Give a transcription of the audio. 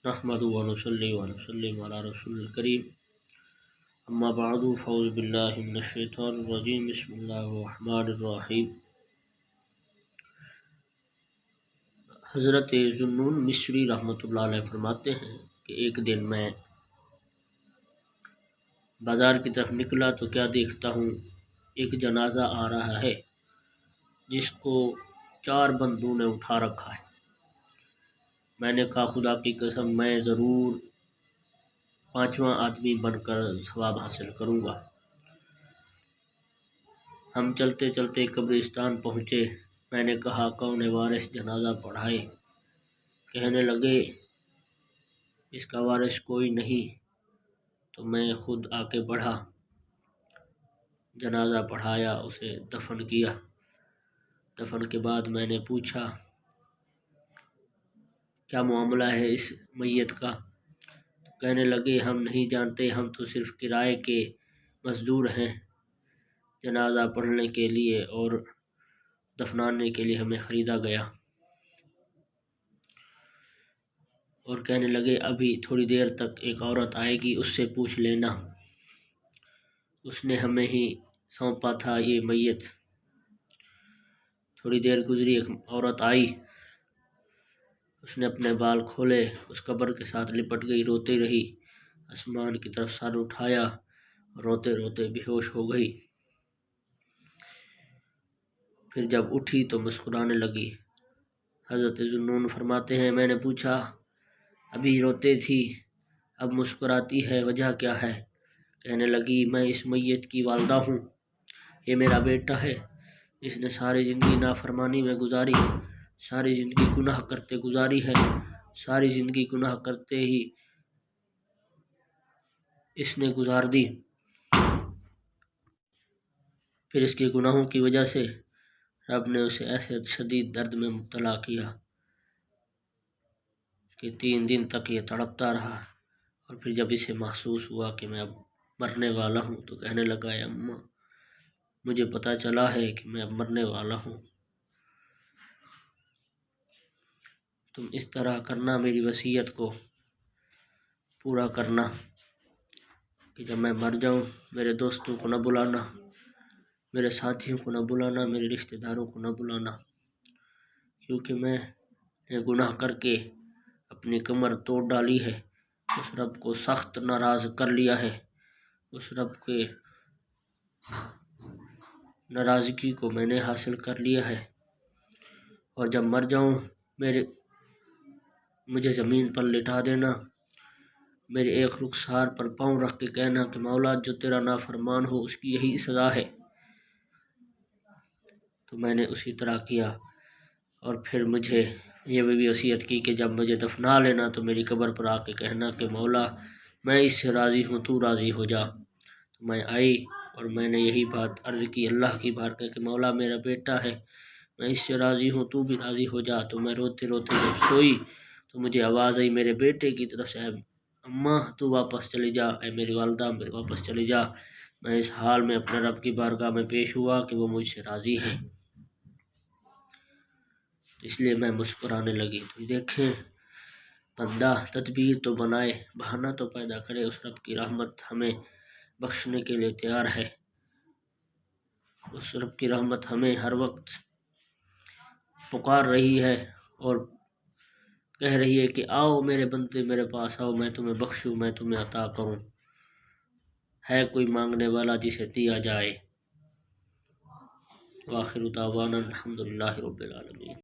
نحمد و نصلی و نسلم علی رسول الکریم اما بعد فاعوذ باللہ من الشیطان الرجیم بسم اللہ الرحمن الرحیم۔ حضرت ذوالنون مصری رحمۃ اللہ علیہ فرماتے ہیں کہ ایک دن میں بازار کی طرف نکلا تو کیا دیکھتا ہوں، ایک جنازہ آ رہا ہے جس کو 4 بندوں نے اٹھا رکھا ہے۔ میں نے کہا خدا کی قسم میں ضرور 5واں آدمی بن کر ثواب حاصل کروں گا۔ ہم چلتے چلتے قبرستان پہنچے۔ میں نے کہا کون وارث جنازہ پڑھائے؟ کہنے لگے اس کا وارث کوئی نہیں، تو میں خود آ کے بڑھا، جنازہ پڑھایا، اسے دفن کیا۔ دفن کے بعد میں نے پوچھا کیا معاملہ ہے اس میت کا؟ کہنے لگے ہم نہیں جانتے، ہم تو صرف کرائے کے مزدور ہیں، جنازہ پڑھنے کے لیے اور دفنانے کے لیے ہمیں خریدا گیا۔ اور کہنے لگے ابھی تھوڑی دیر تک ایک عورت آئے گی، اس سے پوچھ لینا، اس نے ہمیں ہی سونپا تھا یہ میت۔ تھوڑی دیر گزری، ایک عورت آئی، اس نے اپنے بال کھولے، اس قبر کے ساتھ لپٹ گئی، روتی رہی، آسمان کی طرف سر اٹھایا، روتے روتے بے ہوش ہو گئی۔ پھر جب اٹھی تو مسکرانے لگی۔ حضرت ذوالنون فرماتے ہیں میں نے پوچھا ابھی روتے تھی اب مسکراتی ہے، وجہ کیا ہے؟ کہنے لگی میں اس میت کی والدہ ہوں، یہ میرا بیٹا ہے، اس نے ساری زندگی نافرمانی میں گزاری، ساری زندگی گناہ کرتے گزاری ہے، ساری زندگی گناہ کرتے ہی اس نے گزار دی۔ پھر اس کے گناہوں کی وجہ سے رب نے اسے ایسے شدید درد میں مبتلا کیا کہ 3 دن تک یہ تڑپتا رہا، اور پھر جب اسے محسوس ہوا کہ میں اب مرنے والا ہوں تو کہنے لگا اے اماں مجھے پتہ چلا ہے کہ میں اب مرنے والا ہوں، تم اس طرح کرنا، میری وصیت کو پورا کرنا کہ جب میں مر جاؤں میرے دوستوں کو نہ بلانا، میرے ساتھیوں کو نہ بلانا، میرے رشتہ داروں کو نہ بلانا، کیونکہ میں نے گناہ کر کے اپنی کمر توڑ ڈالی ہے، اس رب کو سخت ناراض کر لیا ہے، اس رب کے ناراضگی کو میں نے حاصل کر لیا ہے، اور جب مر جاؤں مجھے زمین پر لٹا دینا، میرے ایک رخسار پر پاؤں رکھ کے کہنا کہ مولا جو تیرا نافرمان ہو اس کی یہی سزا ہے۔ تو میں نے اسی طرح کیا، اور پھر مجھے یہ بھی وصیت کی کہ جب مجھے دفنا لینا تو میری قبر پر آ کے کہنا کہ مولا میں اس سے راضی ہوں، تو راضی ہو جا۔ تو میں آئی اور میں نے یہی بات عرض کی اللہ کی بارگاہ کہ مولا میرا بیٹا ہے، میں اس سے راضی ہوں، تو بھی راضی ہو جا۔ تو میں روتے روتے جب سوئی تو مجھے آواز آئی میرے بیٹے کی طرف سے اماں تو واپس چلی جا، اے میری والدہ واپس چلی جا۔ میں اس حال میں اپنے رب کی بارگاہ میں پیش ہوا کہ وہ مجھ سے راضی ہے، اس لیے میں مسکرانے لگی۔ تو دیکھیں بندہ تدبیر تو بنائے، بہانہ تو پیدا کرے، اس رب کی رحمت ہمیں بخشنے کے لیے تیار ہے، اس رب کی رحمت ہمیں ہر وقت پکار رہی ہے اور کہہ رہی ہے کہ آؤ میرے بندے میرے پاس آؤ، میں تمہیں بخشوں، میں تمہیں عطا کروں، ہے کوئی مانگنے والا جسے دیا جائے۔ وآخر دعوانا الحمدللہ رب العالمین۔